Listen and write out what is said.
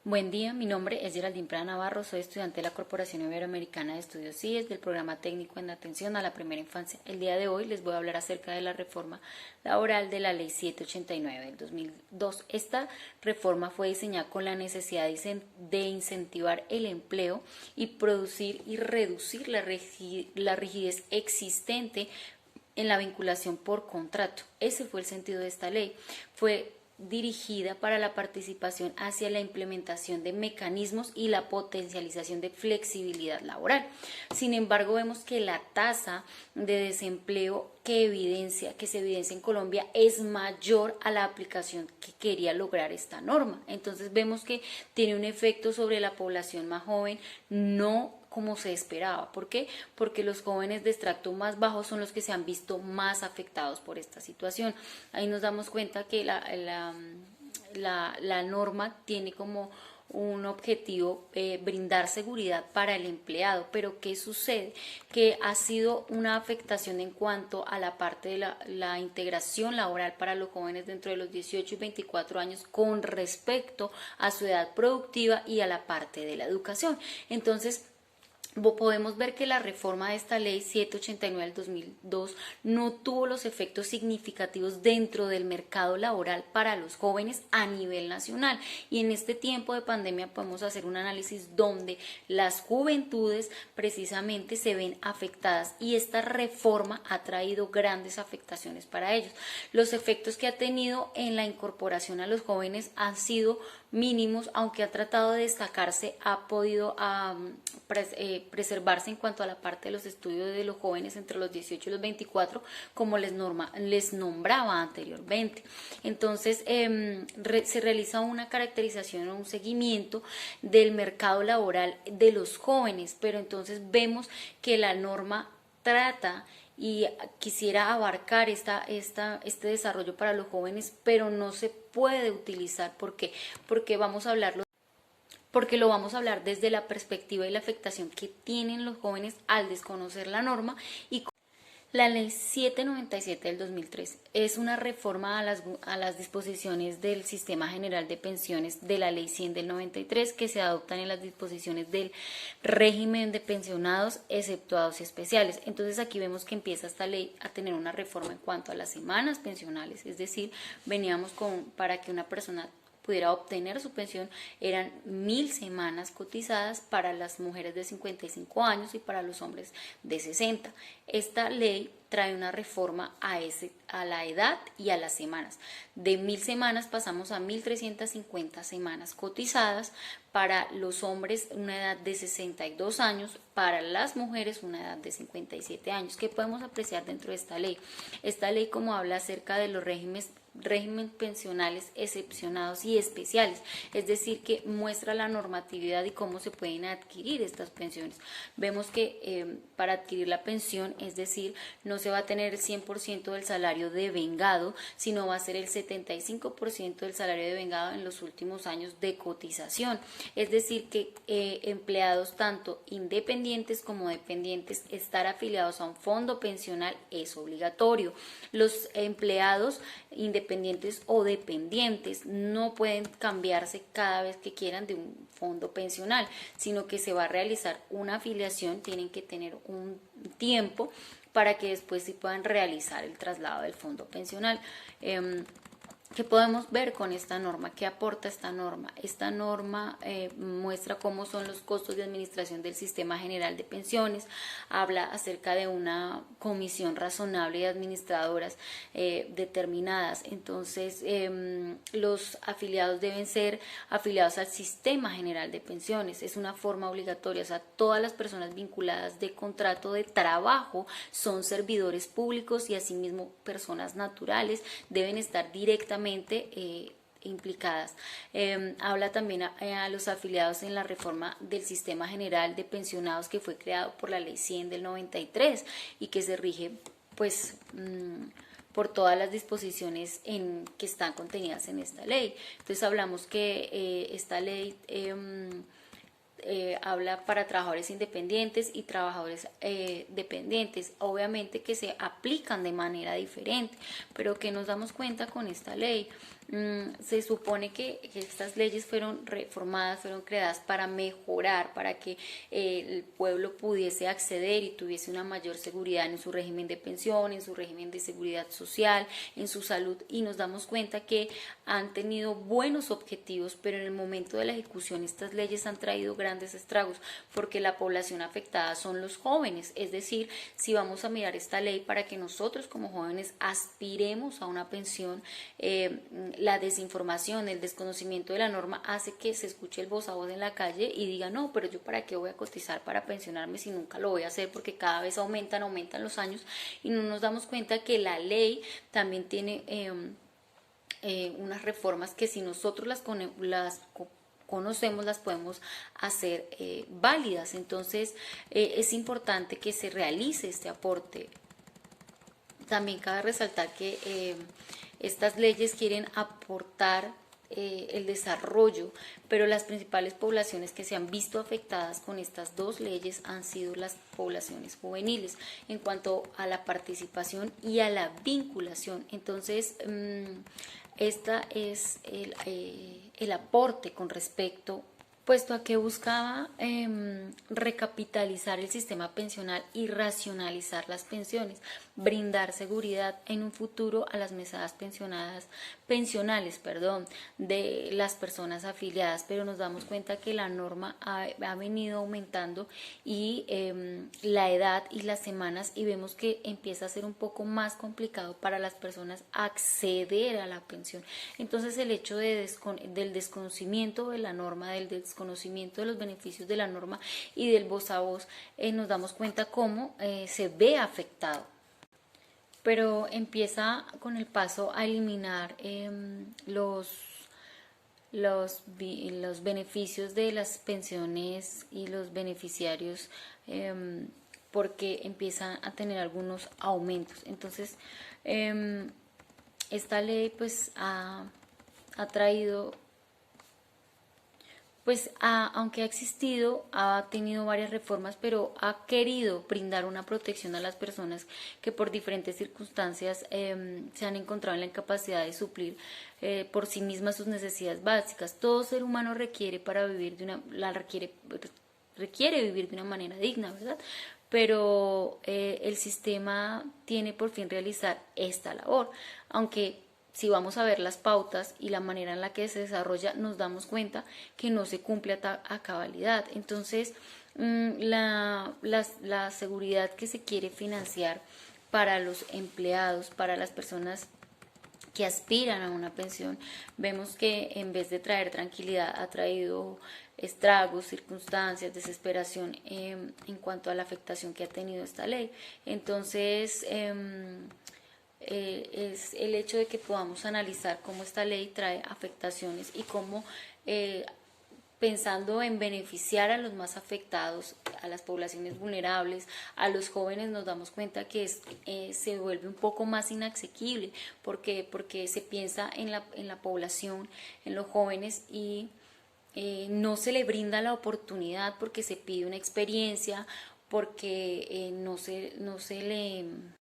Buen día, mi nombre es Geraldine Prada Navarro, soy estudiante de la Corporación Iberoamericana de Estudios CIES del programa técnico en atención a la primera infancia. El día de hoy les voy a hablar acerca de la reforma laboral de la Ley 789 del 2002. Esta reforma fue diseñada con la necesidad de incentivar el empleo y producir y reducir la rigidez existente en la vinculación por contrato. Ese fue el sentido de esta ley. Fue dirigida para la participación hacia la implementación de mecanismos y la potencialización de flexibilidad laboral. Sin embargo, vemos que la tasa de desempleo que se evidencia en Colombia es mayor a la aplicación que quería lograr esta norma. Entonces vemos que tiene un efecto sobre la población más joven, no como se esperaba. ¿Por qué? Porque los jóvenes de extracto más bajo son los que se han visto más afectados por esta situación. Ahí nos damos cuenta que la norma tiene como un objetivo, brindar seguridad para el empleado, pero ¿qué sucede? Que ha sido una afectación en cuanto a la parte de la integración laboral para los jóvenes dentro de los 18 y 24 años con respecto a su edad productiva y a la parte de la educación. Entonces, podemos ver que la reforma de esta ley 789 del 2002 no tuvo los efectos significativos dentro del mercado laboral para los jóvenes a nivel nacional, y en este tiempo de pandemia podemos hacer un análisis donde las juventudes precisamente se ven afectadas y esta reforma ha traído grandes afectaciones para ellos. Los efectos que ha tenido en la incorporación a los jóvenes han sido mínimos, aunque ha tratado de destacarse, ha podido preservarse en cuanto a la parte de los estudios de los jóvenes entre los 18 y los 24, como les nombraba anteriormente. Entonces, se realiza una caracterización o un seguimiento del mercado laboral de los jóvenes, pero entonces vemos que la norma trata y quisiera abarcar este desarrollo para los jóvenes, pero no se puede utilizar. ¿Por qué? Porque lo vamos a hablar desde la perspectiva y la afectación que tienen los jóvenes al desconocer la norma. Y la ley 797 del 2003 es una reforma a las disposiciones del Sistema General de Pensiones de la ley 100 del 93, que se adoptan en las disposiciones del régimen de pensionados exceptuados y especiales. Entonces aquí vemos que empieza esta ley a tener una reforma en cuanto a las semanas pensionales, es decir, veníamos para que una persona pudiera obtener su pensión, eran 1000 semanas cotizadas para las mujeres de 55 años y para los hombres de 60. Esta ley trae una reforma a la edad y a las semanas. De 1000 semanas pasamos a 1350 semanas cotizadas, para los hombres una edad de 62 años, para las mujeres una edad de 57 años. ¿Qué podemos apreciar dentro de esta ley? Esta ley, como habla acerca de los regímenes pensionales excepcionados y especiales, es decir, que muestra la normatividad y cómo se pueden adquirir estas pensiones. Vemos que para adquirir la pensión, es decir, no se va a tener el 100% del salario devengado, sino va a ser el 75% del salario devengado en los últimos años de cotización. Es decir, que empleados tanto independientes como dependientes, estar afiliados a un fondo pensional es obligatorio. Los empleados independientes o dependientes no pueden cambiarse cada vez que quieran de un fondo pensional, sino que se va a realizar una afiliación, tienen que tener un tiempo para que después sí puedan realizar el traslado del fondo pensional. ¿Qué podemos ver con esta norma? ¿Qué aporta esta norma? Esta norma muestra cómo son los costos de administración del Sistema General de Pensiones, habla acerca de una comisión razonable de administradoras determinadas. Entonces, los afiliados deben ser afiliados al Sistema General de Pensiones, es una forma obligatoria, o sea, todas las personas vinculadas de contrato de trabajo son servidores públicos y asimismo personas naturales, deben estar directamente implicadas. Habla también a los afiliados en la reforma del Sistema General de Pensionados, que fue creado por la ley 100 del 93 y que se rige pues por todas las disposiciones que están contenidas en esta ley. Entonces hablamos que esta ley habla para trabajadores independientes y trabajadores dependientes, obviamente que se aplican de manera diferente, pero que nos damos cuenta con esta ley. Se supone que estas leyes fueron reformadas, fueron creadas para mejorar, para que el pueblo pudiese acceder y tuviese una mayor seguridad en su régimen de pensión, en su régimen de seguridad social, en su salud, y nos damos cuenta que han tenido buenos objetivos, pero en el momento de la ejecución estas leyes han traído grandes estragos, porque la población afectada son los jóvenes. Es decir, si vamos a mirar esta ley para que nosotros como jóvenes aspiremos a una pensión, la desinformación, el desconocimiento de la norma hace que se escuche el voz a voz en la calle y diga, no, pero yo para qué voy a cotizar para pensionarme si nunca lo voy a hacer, porque cada vez aumentan los años, y no nos damos cuenta que la ley también tiene unas reformas que si nosotros las conocemos, las podemos hacer válidas. Entonces es importante que se realice este aporte. También cabe resaltar que estas leyes quieren aportar el desarrollo, pero las principales poblaciones que se han visto afectadas con estas dos leyes han sido las poblaciones juveniles en cuanto a la participación y a la vinculación. Entonces, esta es el aporte con respecto, puesto a que buscaba recapitalizar el sistema pensional y racionalizar las pensiones, brindar seguridad en un futuro a las mesadas pensionales de las personas afiliadas, pero nos damos cuenta que la norma ha venido aumentando y la edad y las semanas, y vemos que empieza a ser un poco más complicado para las personas acceder a la pensión. Entonces el hecho del desconocimiento de la norma, del desconocimiento de los beneficios de la norma y del voz a voz, nos damos cuenta cómo se ve afectado. Pero empieza con el paso a eliminar los beneficios de las pensiones y los beneficiarios, porque empiezan a tener algunos aumentos. Entonces esta ley pues ha traído, pues aunque ha existido, ha tenido varias reformas, pero ha querido brindar una protección a las personas que por diferentes circunstancias se han encontrado en la incapacidad de suplir por sí mismas sus necesidades básicas. Todo ser humano requiere vivir de una manera digna, ¿verdad? Pero el sistema tiene por fin realizar esta labor, aunque si vamos a ver las pautas y la manera en la que se desarrolla, nos damos cuenta que no se cumple a cabalidad. Entonces, la seguridad que se quiere financiar para los empleados, para las personas que aspiran a una pensión, vemos que en vez de traer tranquilidad ha traído estragos, circunstancias, desesperación en cuanto a la afectación que ha tenido esta ley. Entonces, es el hecho de que podamos analizar cómo esta ley trae afectaciones y cómo pensando en beneficiar a los más afectados, a las poblaciones vulnerables, a los jóvenes, nos damos cuenta que se vuelve un poco más inasequible, porque se piensa en la población, en los jóvenes, y no se le brinda la oportunidad porque se pide una experiencia, porque no se le